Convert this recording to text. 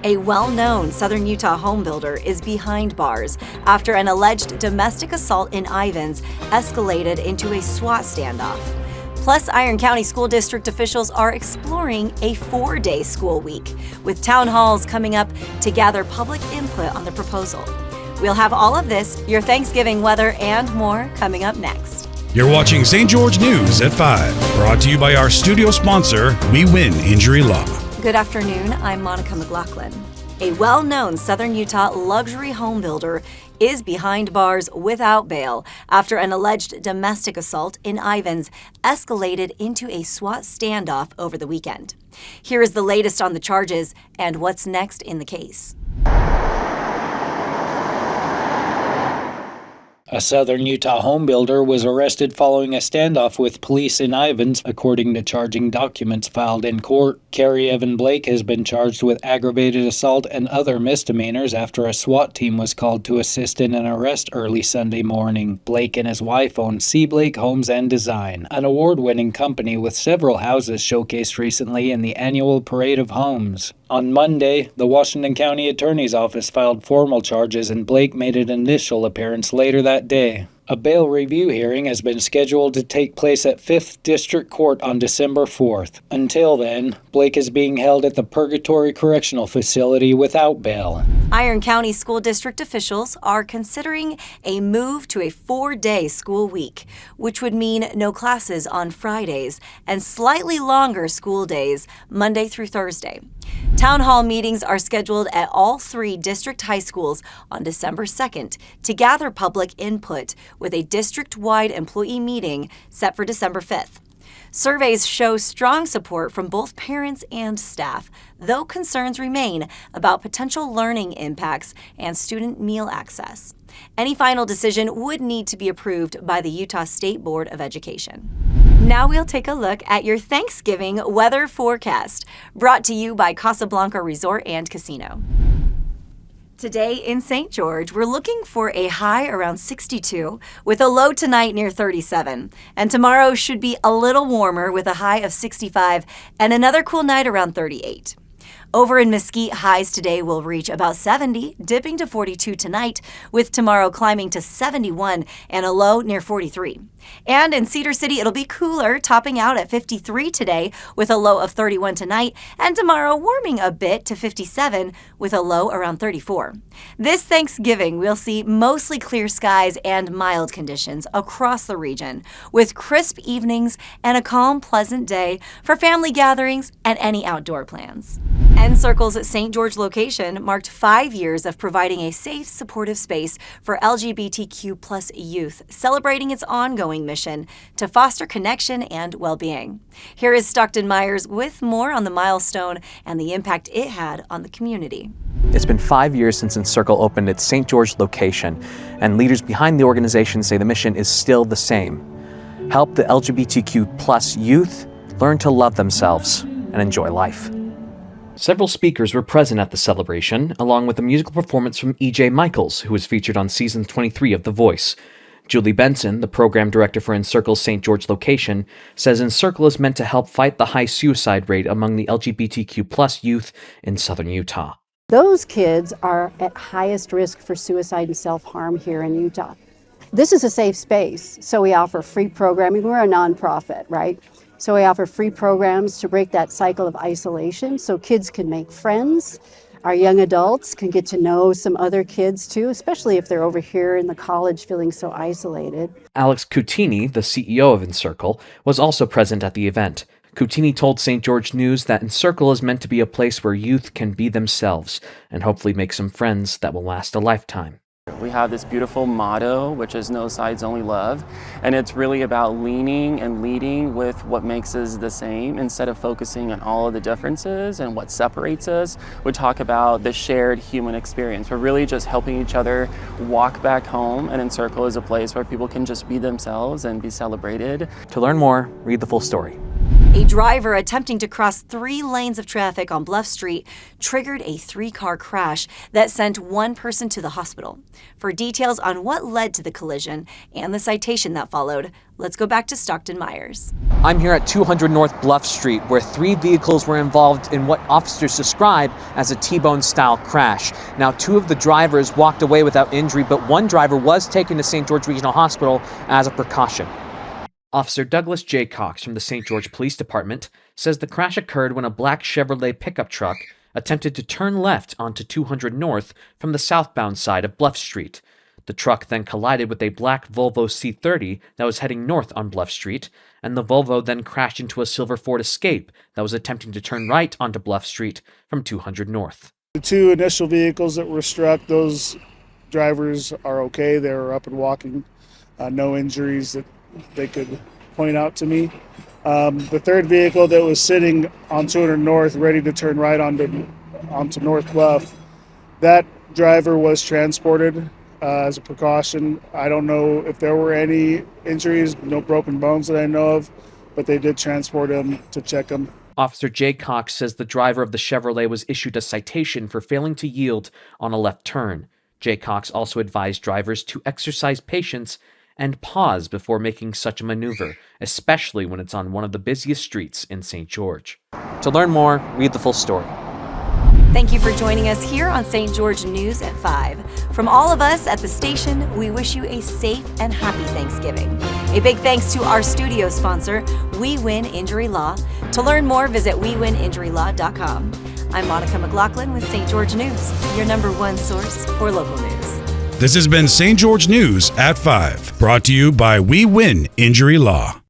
A well-known Southern Utah homebuilder is behind bars after an alleged domestic assault in Ivins escalated into a SWAT standoff. Plus, Iron County School District officials are exploring a 4-day school week, with town halls coming up to gather public input on the proposal. We'll have all of this, your Thanksgiving weather, and more coming up next. You're watching St. George News at 5, brought to you by our studio sponsor, We Win Injury Law. Good afternoon, I'm Monica McLaughlin. A well-known Southern Utah luxury home builder is behind bars without bail after an alleged domestic assault in Ivins escalated into a SWAT standoff over the weekend. Here is the latest on the charges and what's next in the case. A Southern Utah homebuilder was arrested following a standoff with police in Ivins, according to charging documents filed in court. Carrie Evan Blake has been charged with aggravated assault and other misdemeanors after a SWAT team was called to assist in an arrest early Sunday morning. Blake and his wife own C. Blake Homes and Design, an award-winning company with several houses showcased recently in the annual Parade of Homes. On Monday, the Washington County Attorney's Office filed formal charges and Blake made an initial appearance later that day. A bail review hearing has been scheduled to take place at 5th District Court on December 4th. Until then, Blake is being held at the Purgatory Correctional Facility without bail. Iron County School District officials are considering a move to a 4-day school week, which would mean no classes on Fridays and slightly longer school days, Monday through Thursday. Town hall meetings are scheduled at all 3 district high schools on December 2nd to gather public input, with a district-wide employee meeting set for December 5th. Surveys show strong support from both parents and staff, though concerns remain about potential learning impacts and student meal access. Any final decision would need to be approved by the Utah State Board of Education. Now we'll take a look at your Thanksgiving weather forecast, brought to you by Casablanca Resort and Casino. Today in St. George, we're looking for a high around 62 with a low tonight near 37. And tomorrow should be a little warmer with a high of 65 and another cool night around 38. Over in Mesquite, highs today will reach about 70, dipping to 42 tonight, with tomorrow climbing to 71 and a low near 43. And in Cedar City, it'll be cooler, topping out at 53 today with a low of 31 tonight, and tomorrow warming a bit to 57 with a low around 34. This Thanksgiving, we'll see mostly clear skies and mild conditions across the region, with crisp evenings and a calm, pleasant day for family gatherings and any outdoor plans. Circle's St. George location marked 5 years of providing a safe, supportive space for LGBTQ+ youth, celebrating its ongoing mission to foster connection and well-being. Here is Stockton Myers with more on the milestone and the impact it had on the community. It's been 5 years since Encircle opened its St. George location, and leaders behind the organization say the mission is still the same. Help the LGBTQ+ youth learn to love themselves and enjoy life. Several speakers were present at the celebration, along with a musical performance from E.J. Michaels, who was featured on Season 23 of The Voice. Julie Benson, the program director for Encircle's St. George location, says Encircle is meant to help fight the high suicide rate among the LGBTQ+ youth in southern Utah. Those kids are at highest risk for suicide and self-harm here in Utah. This is a safe space, so we offer free programming. We're a nonprofit, right? So we offer free programs to break that cycle of isolation so kids can make friends. Our young adults can get to know some other kids too, especially if they're over here in the college feeling so isolated. Alex Cutini, the CEO of Encircle, was also present at the event. Cutini told St. George News that Encircle is meant to be a place where youth can be themselves and hopefully make some friends that will last a lifetime. We have this beautiful motto, which is no sides, only love. And it's really about leaning and leading with what makes us the same instead of focusing on all of the differences and what separates us. We talk about the shared human experience. We're really just helping each other walk back home, and Encircle is a place where people can just be themselves and be celebrated. To learn more, read the full story. A driver attempting to cross 3 lanes of traffic on Bluff Street triggered a 3-car crash that sent one person to the hospital. For details on what led to the collision and the citation that followed, let's go back to Stockton Myers. I'm here at 200 North Bluff Street, where 3 vehicles were involved in what officers describe as a T-bone style crash. Now, 2 of the drivers walked away without injury, but one driver was taken to St. George Regional Hospital as a precaution. Officer Douglas J. Cox from the St. George Police Department says the crash occurred when a black Chevrolet pickup truck attempted to turn left onto 200 North from the southbound side of Bluff Street. The truck then collided with a black Volvo C30 that was heading north on Bluff Street, and the Volvo then crashed into a silver Ford Escape that was attempting to turn right onto Bluff Street from 200 North. The 2 initial vehicles that were struck, those drivers are okay. They were up and walking. No injuries that they could point out to me. The 3rd vehicle that was sitting on 200 North, ready to turn right onto North Bluff, that driver was transported as a precaution. I don't know if there were any injuries, no broken bones that I know of, but they did transport him to check him. Officer Jay Cox says the driver of the Chevrolet was issued a citation for failing to yield on a left turn. Jay Cox also advised drivers to exercise patience and pause before making such a maneuver, especially when it's on one of the busiest streets in St. George. To learn more, read the full story. Thank you for joining us here on St. George News at 5. From all of us at the station, we wish you a safe and happy Thanksgiving. A big thanks to our studio sponsor, We Win Injury Law. To learn more, visit WeWinInjuryLaw.com. I'm Monica McLaughlin with St. George News, your #1 source for local news. This has been St. George News at 5, brought to you by We Win Injury Law.